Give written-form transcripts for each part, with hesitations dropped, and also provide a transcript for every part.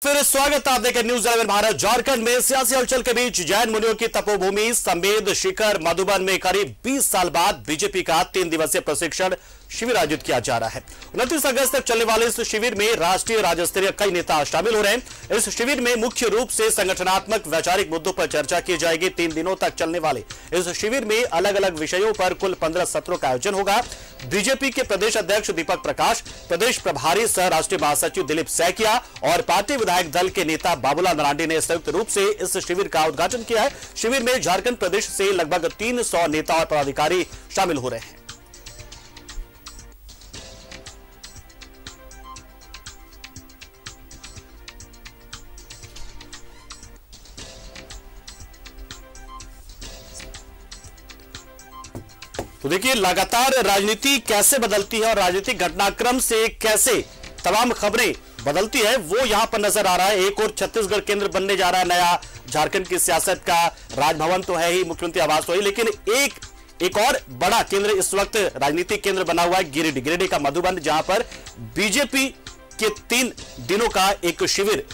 फिर स्वागत आप देखें न्यूज 11 भारत। झारखंड में सियासी हलचल के बीच जैन मुनियों की तपोभूमि संवेद शिखर मधुबन में करीब 20 साल बाद बीजेपी का 3 दिवसीय प्रशिक्षण शिविर आयोजित किया जा रहा है। 29 अगस्त तक चलने वाले इस शिविर में राष्ट्रीय राज्य स्तरीय कई नेता शामिल हो रहे हैं। इस शिविर में मुख्य रूप से संगठनात्मक वैचारिक मुद्दों पर चर्चा की जाएगी। 3 दिनों तक चलने वाले इस शिविर में अलग अलग विषयों पर कुल 15 सत्रों का आयोजन होगा। बीजेपी के प्रदेश अध्यक्ष दीपक प्रकाश, प्रदेश प्रभारी सह राष्ट्रीय महासचिव दिलीप सैकिया और पार्टी विधायक दल के नेता बाबूलाल मरांडी ने संयुक्त रूप से इस शिविर का उद्घाटन किया है। शिविर में झारखंड प्रदेश से लगभग 300 नेता और पदाधिकारी शामिल हो रहे हैं। तो देखिए, लगातार राजनीति कैसे बदलती है और राजनीतिक घटनाक्रम से कैसे तमाम खबरें बदलती है वो यहां पर नजर आ रहा है। एक और छत्तीसगढ़ केंद्र बनने जा रहा है नया। झारखंड की सियासत का राजभवन तो है ही, मुख्यमंत्री आवास तो है, लेकिन एक और बड़ा केंद्र इस वक्त राजनीतिक केंद्र बना हुआ है गिरिडीह का मधुबन, जहां पर बीजेपी के 3 दिनों का एक शिविर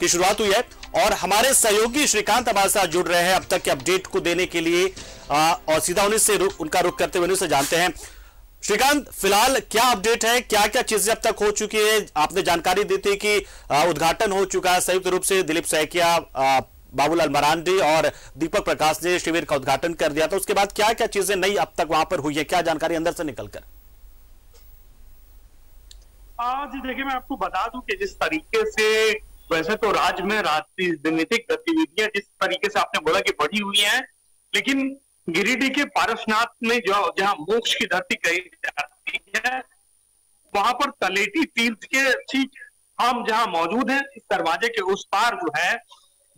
की शुरुआत हुई है। और हमारे सहयोगी श्रीकांत हमारे साथ जुड़ रहे हैं अब तक के अपडेट को देने के लिए, और सीधा उनका रुख करते हुए उनसे जानते हैं। श्रीकांत, फिलहाल क्या अपडेट है, क्या क्या चीजें अब तक हो चुकी है? आपने जानकारी दी थी कि उद्घाटन हो चुका है संयुक्त रूप से, दिलीप सैकिया, बाबूलाल मरांडी और दीपक प्रकाश ने शिविर का उद्घाटन कर दिया था। उसके बाद क्या क्या चीजें नई अब तक वहां पर हुई है, क्या जानकारी अंदर से निकलकर? आज देखिए, मैं आपको बता दूं कि जिस तरीके से वैसे तो राज्य में राजनीतिक गतिविधियां जिस तरीके से आपने बोला कि बढ़ी हुई हैं, लेकिन गिरिडीह के पारसनाथ में जहां मोक्ष की धरती कही जाती है, वहां पर तलेटी तीर्थ के ठीक हम जहां मौजूद हैं, इस दरवाजे के उस पार जो है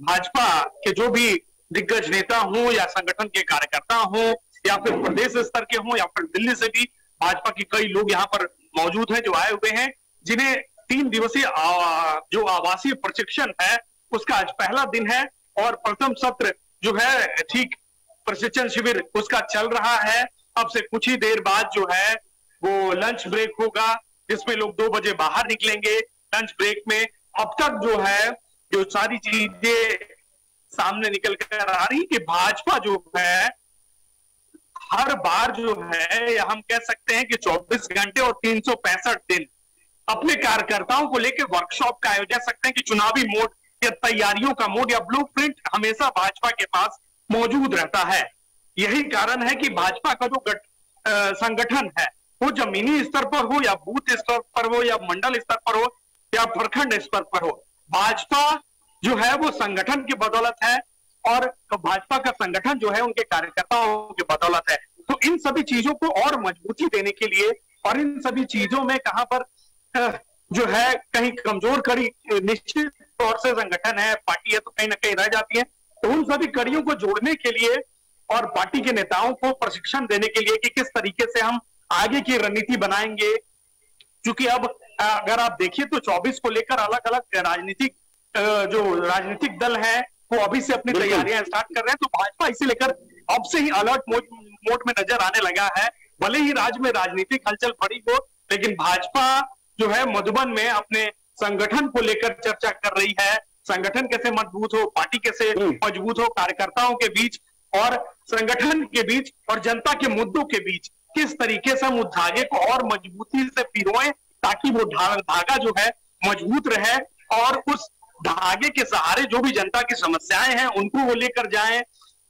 भाजपा के जो भी दिग्गज नेता हो या संगठन के कार्यकर्ता हो या फिर प्रदेश स्तर के हो या फिर दिल्ली से भी भाजपा के कई लोग यहाँ पर मौजूद हैं जो आए हुए हैं, जिन्हें 3 दिवसीय जो आवासीय प्रशिक्षण है उसका आज पहला दिन है। और प्रथम सत्र जो है ठीक प्रशिक्षण शिविर उसका चल रहा है। अब से कुछ ही देर बाद जो है वो लंच ब्रेक होगा, जिसमें लोग 2 बजे बाहर निकलेंगे। लंच ब्रेक में अब तक जो है जो सारी चीजें सामने निकल कर आ रही कि भाजपा जो है हर बार जो है, या हम कह सकते हैं कि 24 घंटे और 365 दिन अपने कार्यकर्ताओं को लेकर वर्कशॉप का आयोजन सकते हैं कि चुनावी मोड या तैयारियों का मोड या ब्लूप्रिंट हमेशा भाजपा के पास मौजूद रहता है। यही कारण है कि भाजपा का जो संगठन है वो जमीनी स्तर पर हो या बूथ स्तर पर हो या मंडल स्तर पर हो या प्रखंड स्तर पर हो, भाजपा जो है वो संगठन की बदौलत है और भाजपा का संगठन जो है उनके कार्यकर्ताओं की बदौलत है। तो इन सभी चीजों को और मजबूती देने के लिए और इन सभी चीजों में कहां पर जो है कहीं कमजोर कड़ी निश्चित तौर से संगठन है, पार्टी है, तो कहीं ना कहीं रह जाती है। तो उन सभी कड़ियों को जोड़ने के लिए और पार्टी के नेताओं को प्रशिक्षण देने के लिए कि किस तरीके से हम आगे की रणनीति बनाएंगे, क्योंकि अब अगर आप देखिए तो 24 को लेकर अलग अलग राजनीतिक दल है वो अभी से अपनी तैयारियां स्टार्ट कर रहे हैं। तो भाजपा इसे लेकर अब से ही अलर्ट मोड में नजर आने लगा है। भले ही राज्य में राजनीतिक हलचल बढ़ी हो, लेकिन भाजपा जो है मधुबन में अपने संगठन को लेकर चर्चा कर रही है। संगठन कैसे मजबूत हो, पार्टी कैसे मजबूत हो, कार्यकर्ताओं के बीच और संगठन के बीच और जनता के मुद्दों के बीच किस तरीके से हम उस धागे को और मजबूती से पिरोएं ताकि वो धागा जो है मजबूत रहे और उस धागे के सहारे जो भी जनता की समस्याएं हैं उनको वो लेकर जाएं,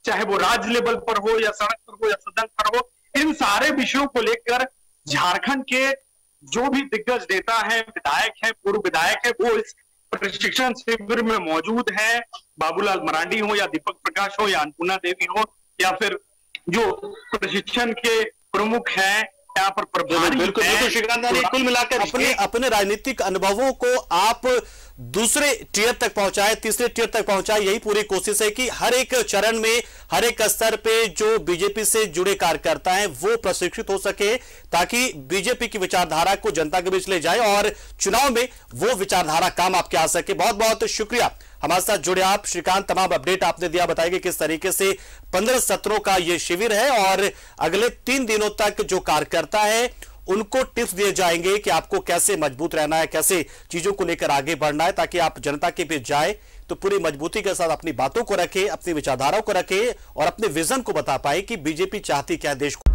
चाहे वो राज्य लेवल पर हो या सड़क पर हो या सदन पर हो। इन सारे विषयों को लेकर झारखंड के जो भी दिग्गज नेता हैं, विधायक हैं, पूर्व विधायक हैं, वो इस प्रशिक्षण शिविर में मौजूद है। बाबूलाल मरांडी हो या दीपक प्रकाश हो या अन्नपूर्णा देवी हो या फिर जो प्रशिक्षण के प्रमुख हैं यहाँ पर प्रभारी। बिल्कुल श्रीकांत, कुल मिलाकर अपने राजनीतिक अनुभवों को आप दूसरे टियर तक पहुंचाए, तीसरे टियर तक पहुंचाए, यही पूरी कोशिश है कि हर एक चरण में हर एक स्तर पे जो बीजेपी से जुड़े कार्यकर्ता हैं वो प्रशिक्षित हो सके ताकि बीजेपी की विचारधारा को जनता के बीच ले जाए और चुनाव में वो विचारधारा काम आपके आ सके। बहुत बहुत शुक्रिया हमारे साथ जुड़े आप श्रीकांत, तमाम अपडेट आपने दिया, बताएंगे किस तरीके से 15 सत्रों का ये शिविर है और अगले 3 दिनों तक जो कार्यकर्ता है उनको टिप्स दिए जाएंगे कि आपको कैसे मजबूत रहना है, कैसे चीजों को लेकर आगे बढ़ना है, ताकि आप जनता के बीच जाए तो पूरी मजबूती के साथ अपनी बातों को रखें, अपनी विचारधाराओं को रखें और अपने विजन को बता पाए कि बीजेपी चाहती क्या है देश को।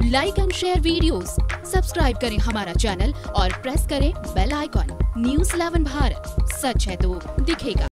Like and share videos, subscribe करें हमारा चैनल और प्रेस करें बेल आइकॉन। News 11 भारत, सच है तो दिखेगा।